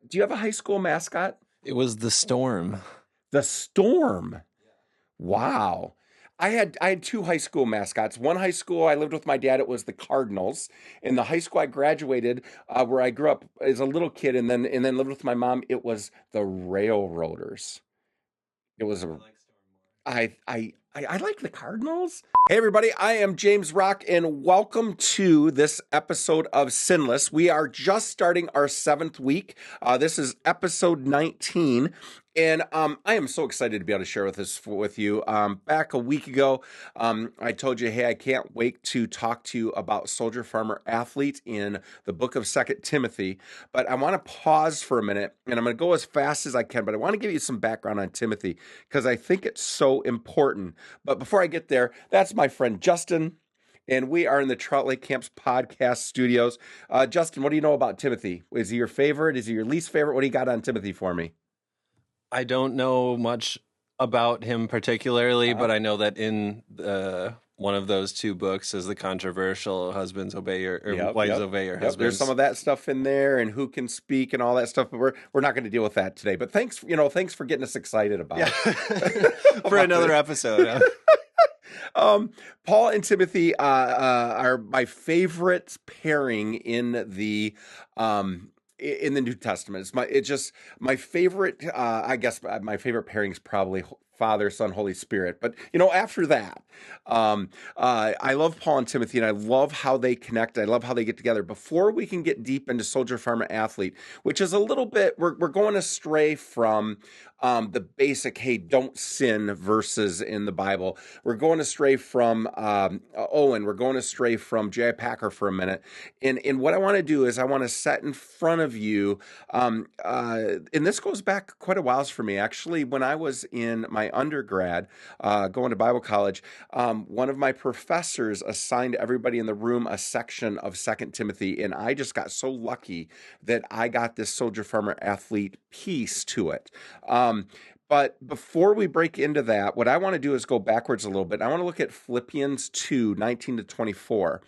Do you have a high school mascot? It was the Storm. The Storm. Wow. I had two high school mascots. One high school I lived with my dad, it was the Cardinals. In the high school I graduated, where I grew up as a little kid, and then lived with my mom, it was the Railroaders. It was a I like the Cardinals. Hey everybody, I am James Rock, and welcome to this episode of Sinless. We are just starting our 7th week. This is episode 19. And I am so excited to be able to share this with you. Back a week ago, I told you, hey, I can't wait to talk to you about soldier, farmer, athlete in the book of 2 Timothy. But I want to pause for a minute, and I'm going to go as fast as I can. But I want to give you some background on Timothy because I think it's so important. But before I get there, that's my friend Justin. And we are in the Trout Lake Camps podcast studios. Justin, what do you know about Timothy? Is he your favorite? Is he your least favorite? What do you got on Timothy for me? I don't know much about him particularly, but I know that in one of those two books is the controversial husbands obey your wives obey your husbands. There's some of that stuff in there, and who can speak and all that stuff. But we're not going to deal with that today. But thanks for getting us excited about it. For another episode. Paul and Timothy are my favorite pairing in the New Testament. It's just my favorite. I guess my favorite pairing is probably Father, Son, Holy Spirit. But after that, I love Paul and Timothy, and I love how they connect. I love how they get together. Before we can get deep into soldier, farmer, athlete, which is a little bit, we're going astray from the basic, hey, don't sin verses in the Bible. We're going astray from Owen. We're going astray from J.I. Packer for a minute. And what I want to do is I want to set in front of you, and this goes back quite a while for me. Actually, when I was in my undergrad, going to Bible college, one of my professors assigned everybody in the room a section of 2 Timothy, and I just got so lucky that I got this soldier, farmer, athlete piece to it. But before we break into that, what I want to do is go backwards a little bit. I want to look at Philippians 2, 19 to 24.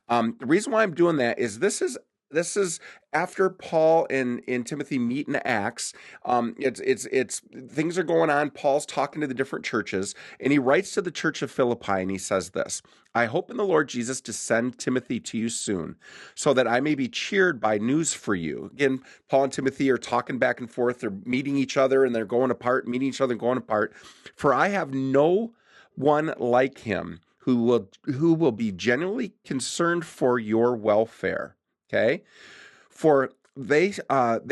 The reason why I'm doing that is this is after Paul and Timothy meet in Acts. It's things are going on. Paul's talking to the different churches, and he writes to the church of Philippi, and he says this: I hope in the Lord Jesus to send Timothy to you soon, so that I may be cheered by news for you. Again, Paul and Timothy are talking back and forth. They're meeting each other, and they're going apart, meeting each other and going apart. For I have no one like him who will be genuinely concerned for your welfare. Okay? For they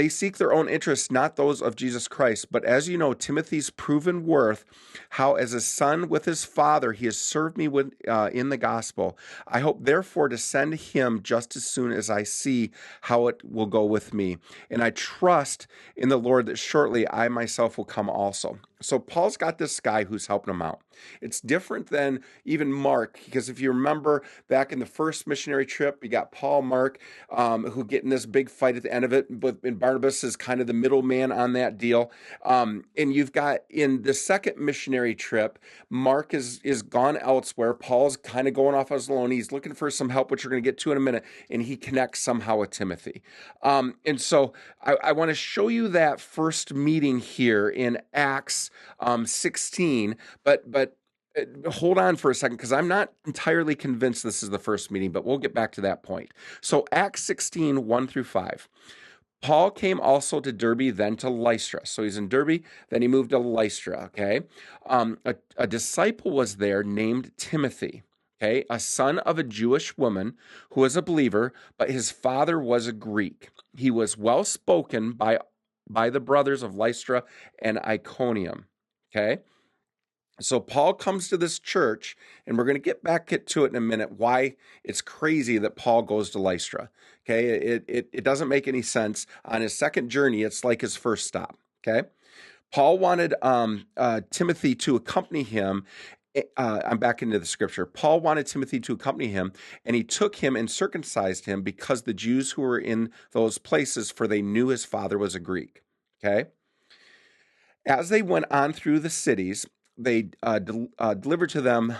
seek their own interests, not those of Jesus Christ. But as you know, Timothy's proven worth, how as a son with his father he has served me in the gospel. I hope therefore to send him just as soon as I see how it will go with me. And I trust in the Lord that shortly I myself will come also. So Paul's got this guy who's helping him out. It's different than even Mark, because if you remember back in the first missionary trip, you got Paul, Mark, who get in this big fight at the end of it, and Barnabas is kind of the middleman on that deal. And you've got in the second missionary trip, Mark is gone elsewhere. Paul's kind of going off on his own. He's looking for some help, which we're going to get to in a minute, and he connects somehow with Timothy. And so I want to show you that first meeting here in Acts 16, but hold on for a second, because I'm not entirely convinced this is the first meeting, but we'll get back to that point. So Acts 16, 1 through 5. Paul came also to Derbe, then to Lystra. So he's in Derbe, then he moved to Lystra, okay? A disciple was there named Timothy, okay? A son of a Jewish woman who was a believer, but his father was a Greek. He was well spoken by the brothers of Lystra and Iconium, okay? So Paul comes to this church, and we're going to get back to it in a minute, why it's crazy that Paul goes to Lystra, okay? It doesn't make any sense. On his second journey, it's like his first stop, okay? Paul wanted Timothy to accompany him. I'm back into the scripture. Paul wanted Timothy to accompany him, and he took him and circumcised him because the Jews who were in those places, for they knew his father was a Greek, okay? As they went on through the cities, they delivered to them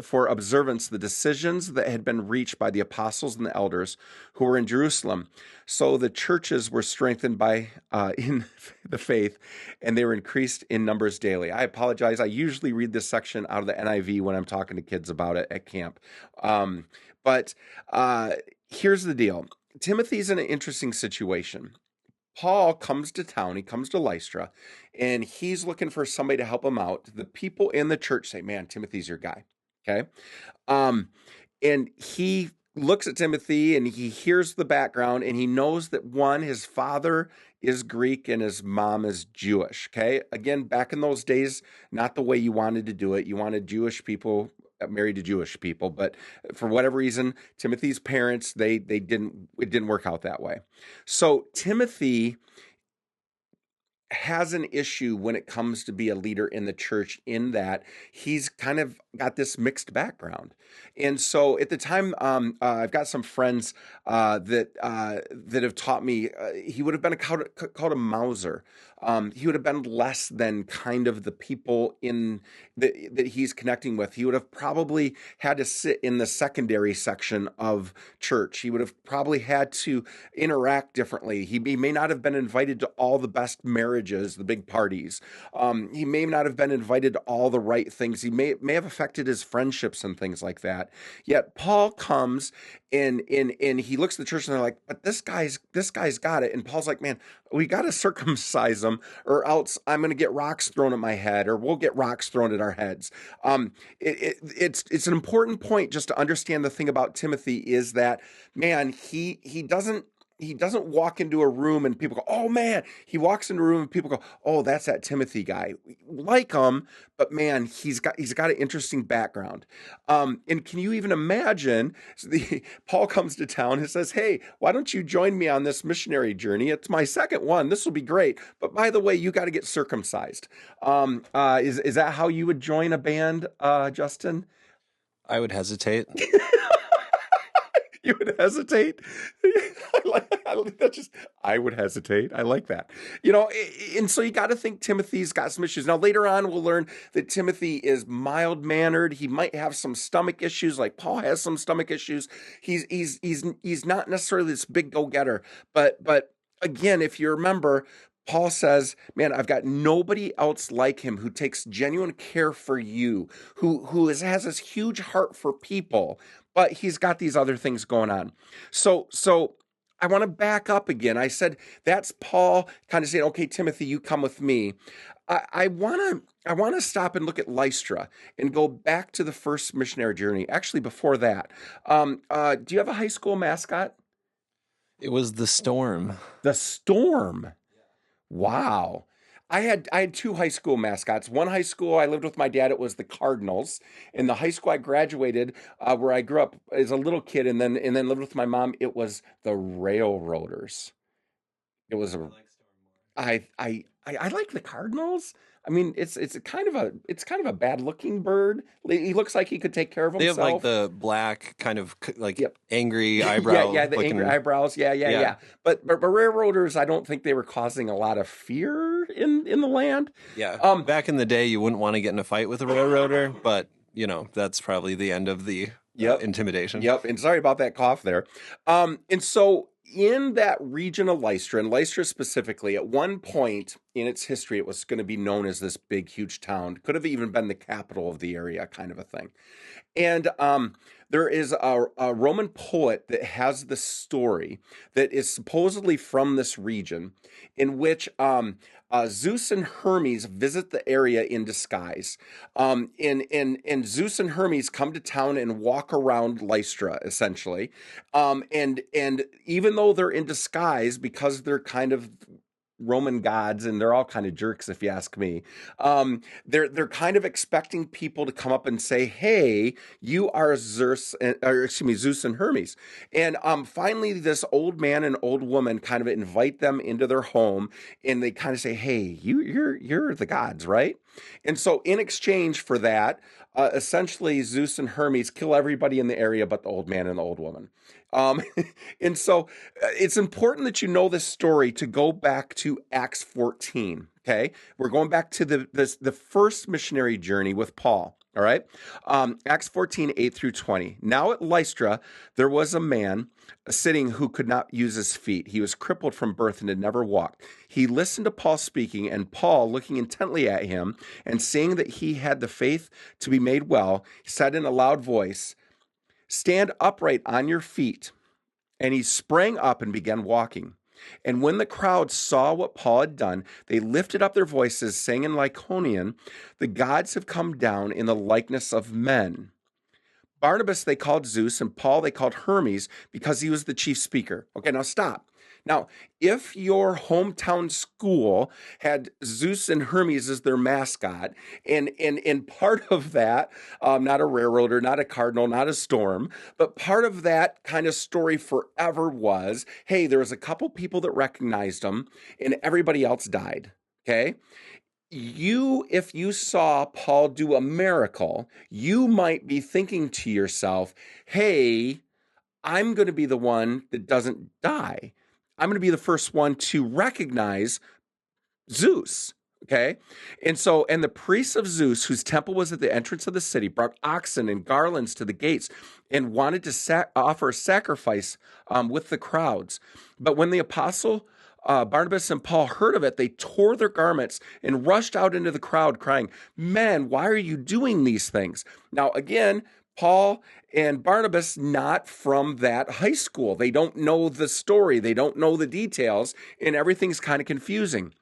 for observance the decisions that had been reached by the apostles and the elders who were in Jerusalem. So the churches were strengthened by in the faith, and they were increased in numbers daily. I apologize. I usually read this section out of the NIV when I'm talking to kids about it at camp. But here's the deal. Timothy's in an interesting situation. Paul comes to town, he comes to Lystra, and he's looking for somebody to help him out. The people in the church say, man, Timothy's your guy. Okay. And he looks at Timothy and he hears the background and he knows that one, his father is Greek and his mom is Jewish. Okay. Again, back in those days, not the way you wanted to do it. You wanted Jewish people married to Jewish people, but for whatever reason, Timothy's parents, it didn't work out that way. So Timothy has an issue when it comes to be a leader in the church, in that he's kind of got this mixed background. And so at the time, I've got some friends that have taught me he would have been called a Mauser. He would have been less than kind of the people that he's connecting with. He would have probably had to sit in the secondary section of church. He would have probably had to interact differently. He may not have been invited to all the best marriages, the big parties. He may not have been invited to all the right things. He may have affected his friendships and things like that. Yet Paul comes and he looks at the church and they're like, but this guy's got it. And Paul's like, man, we got to circumcise him or else I'm going to get rocks thrown at my head, or we'll get rocks thrown at our heads. It's an important point just to understand. The thing about Timothy is that, man, he doesn't walk into a room and people go, oh man. He walks into a room and people go, oh, that's that Timothy guy. Like him, but man, he's got an interesting background. And can you even imagine? Paul comes to town and says, hey, why don't you join me on this missionary journey? It's my second one. This will be great. But by the way, you got to get circumcised. Is that how you would join a band, Justin? I would hesitate. You would hesitate? I would hesitate. I like that. And so you got to think Timothy's got some issues. Now, later on, we'll learn that Timothy is mild-mannered. He might have some stomach issues, like Paul has some stomach issues. He's not necessarily this big go-getter. But again, if you remember, Paul says, man, I've got nobody else like him who takes genuine care for you, who has this huge heart for people, but he's got these other things going on. So I want to back up again. I said, that's Paul kind of saying, okay, Timothy, you come with me. I want to stop and look at Lystra and go back to the first missionary journey. Actually, before that, do you have a high school mascot? It was the Storm. The Storm. Wow. I had two high school mascots. One high school I lived with my dad, it was the Cardinals. In the high school I graduated, where I grew up as a little kid and then lived with my mom, it was the Railroaders. It was I like the Cardinals. I mean, it's kind of a bad looking bird. He looks like he could take care of They have himself. like the black kind of like Yep. angry eyebrow. Yeah, the angry eyebrows. Yeah. But railroaders, I don't think they were causing a lot of fear in the land. Yeah. Back in the day, you wouldn't want to get in a fight with a railroader, but that's probably the end of the intimidation. Yep. And sorry about that cough there. And so in that region of Lystra, and Lystra specifically, at one point in its history, it was going to be known as this big, huge town. Could have even been the capital of the area, kind of a thing. And there is a Roman poet that has the story that is supposedly from this region, in which Zeus and Hermes visit the area in disguise. And Zeus and Hermes come to town and walk around Lystra, essentially. And even though they're in disguise, because they're kind of Roman gods, and they're all kind of jerks, if you ask me. They're kind of expecting people to come up and say, "Hey, you are Zeus and Hermes." And finally, this old man and old woman kind of invite them into their home, and they kind of say, "Hey, you're the gods, right?" And so, in exchange for that, essentially, Zeus and Hermes kill everybody in the area but the old man and the old woman. And so it's important that you know this story to go back to Acts 14. Okay, we're going back to the first missionary journey with Paul. All right. Acts 14, 8 through 20. Now at Lystra, there was a man sitting who could not use his feet. He was crippled from birth and had never walked. He listened to Paul speaking, and Paul, looking intently at him and seeing that he had the faith to be made well, said in a loud voice, "Stand upright on your feet." And he sprang up and began walking. And when the crowd saw what Paul had done, they lifted up their voices, saying in Lycaonian, "The gods have come down in the likeness of men." Barnabas they called Zeus, and Paul they called Hermes, because he was the chief speaker. Okay, now stop. Now, if your hometown school had Zeus and Hermes as their mascot, and part of that, not a railroader, not a cardinal, not a storm, but part of that kind of story forever was, hey, there was a couple people that recognized them, and everybody else died. Okay, if you saw Paul do a miracle, you might be thinking to yourself, hey, I'm going to be the one that doesn't die. I'm going to be the first one to recognize Zeus. Okay. And the priests of Zeus, whose temple was at the entrance of the city, brought oxen and garlands to the gates and wanted to offer a sacrifice with the crowds. But when the apostle Barnabas and Paul heard of it, they tore their garments and rushed out into the crowd crying, "Men, why are you doing these things?" Now, again, Paul and Barnabas, not from that high school. They don't know the story. They don't know the details, and everything's kind of confusing.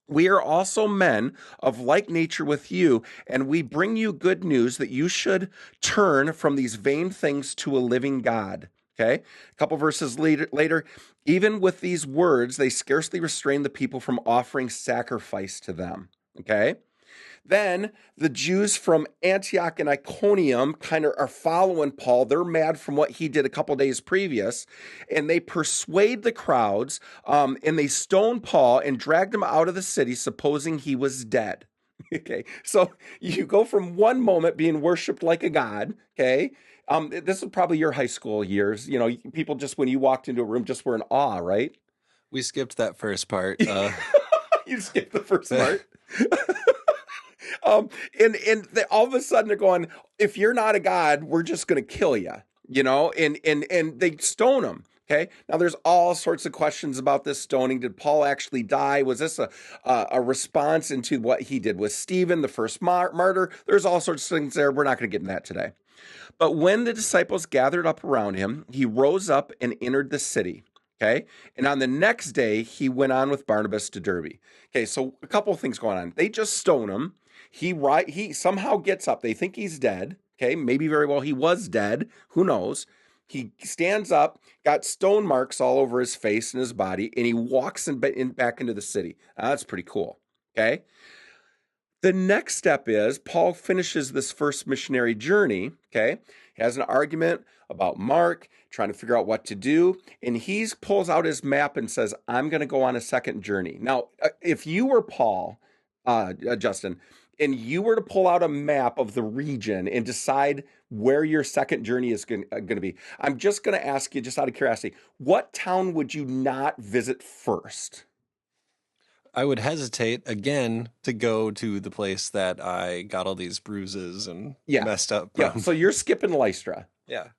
We are also men of like nature with you, and we bring you good news that you should turn from these vain things to a living God. Okay, a couple verses later, even with these words, they scarcely restrained the people from offering sacrifice to them. Okay. Then the Jews from Antioch and Iconium kind of are following Paul. They're mad from what he did a couple days previous, and they persuade the crowds, and they stone Paul and dragged him out of the city, supposing he was dead. Okay, so you go from one moment being worshipped like a god. Okay, this is probably your high school years. You know, people just when you walked into a room just were in awe, right? We skipped that first part. You skipped the first part. And they, all of a sudden they're going, if you're not a god, we're just going to kill you, you know, and they stone him. Okay. Now there's all sorts of questions about this stoning. Did Paul actually die? Was this a response into what he did with Stephen, the first martyr? There's all sorts of things there. We're not going to get into that today. But when the disciples gathered up around him, he rose up and entered the city. Okay. And on the next day, he went on with Barnabas to Derbe. Okay. So a couple of things going on. They just stone him. He somehow gets up. They think he's dead. Okay, maybe very well he was dead. Who knows? He stands up, got stone marks all over his face and his body, and he walks back into the city. That's pretty cool. Okay. The next step is Paul finishes this first missionary journey. Okay, he has an argument about Mark, trying to figure out what to do, and he pulls out his map and says, "I'm going to go on a second journey." Now, if you were Paul, Justin, and you were to pull out a map of the region and decide where your second journey is going to be, I'm just going to ask you, just out of curiosity, what town would you not visit first? I would hesitate again to go to the place that I got all these bruises and messed up. Yeah, so you're skipping Lystra. Yeah.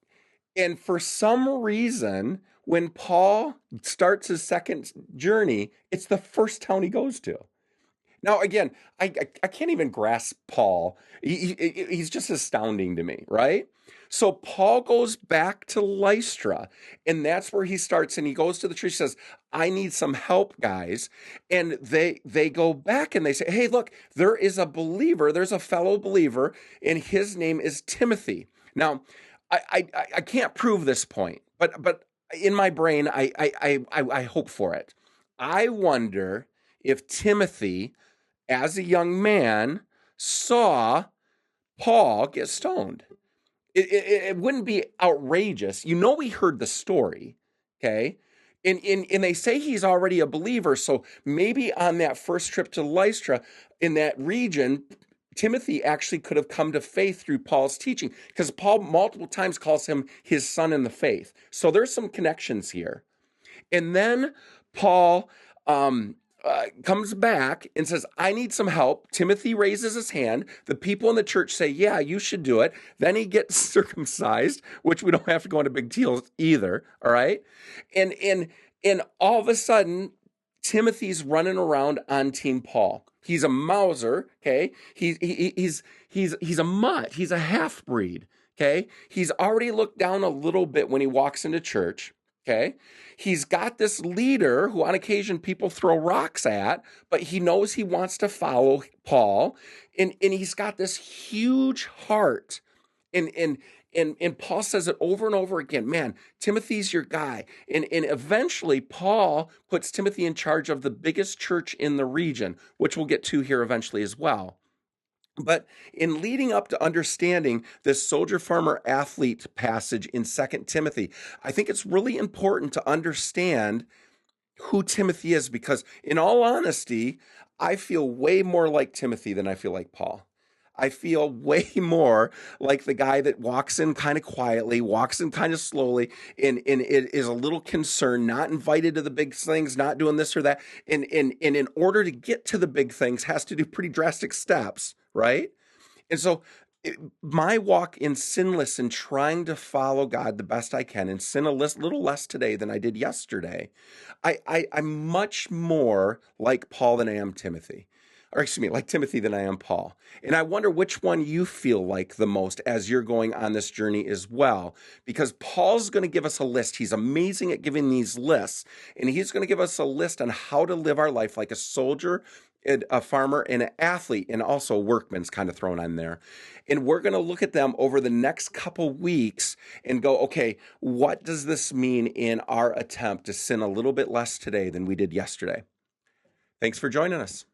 And for some reason, when Paul starts his second journey, it's the first town he goes to. Now, again, I can't even grasp Paul. He's just astounding to me, right? So Paul goes back to Lystra, and that's where he starts, and he goes to the church, says, "I need some help, guys." And they go back and they say, "Hey, look, there is a believer, there's a fellow believer, and his name is Timothy." Now, I can't prove this point, but in my brain, I hope for it. I wonder if Timothy, as a young man, saw Paul get stoned. It wouldn't be outrageous. You know, we heard the story, okay? And they say he's already a believer, so maybe on that first trip to Lystra, in that region, Timothy actually could have come to faith through Paul's teaching, because Paul multiple times calls him his son in the faith. So there's some connections here. And then Paul comes back and says, I need some help. Timothy raises his hand. The people in the church say, yeah, you should do it. Then he gets circumcised, which we don't have to go into big deals either. All right. And all of a sudden, Timothy's running around on Team Paul. He's a Mauser. Okay. He's a mutt. He's a half breed. Okay. He's already looked down a little bit when he walks into church. Okay. He's got this leader who on occasion people throw rocks at, but he knows he wants to follow Paul. And he's got this huge heart. And Paul says it over and over again, man, Timothy's your guy. And eventually Paul puts Timothy in charge of the biggest church in the region, which we'll get to here eventually as well. But in leading up to understanding this soldier, farmer, athlete passage in 2 Timothy, I think it's really important to understand who Timothy is, because in all honesty, I feel way more like Timothy than I feel like Paul. I feel way more like the guy that walks in kind of quietly, walks in kind of slowly, and it is a little concerned, not invited to the big things, not doing this or that. And in order to get to the big things, has to do pretty drastic steps, right? And so my walk in sinless and trying to follow God the best I can and sin a little less today than I did yesterday, I'm much more like Paul than I am Timothy. Or excuse me, like Timothy than I am Paul. And I wonder which one you feel like the most as you're going on this journey as well. Because Paul's going to give us a list. He's amazing at giving these lists. And he's going to give us a list on how to live our life like a soldier, a farmer, and an athlete, and also a workman's kind of thrown on there. And we're going to look at them over the next couple weeks and go, okay, what does this mean in our attempt to sin a little bit less today than we did yesterday? Thanks for joining us.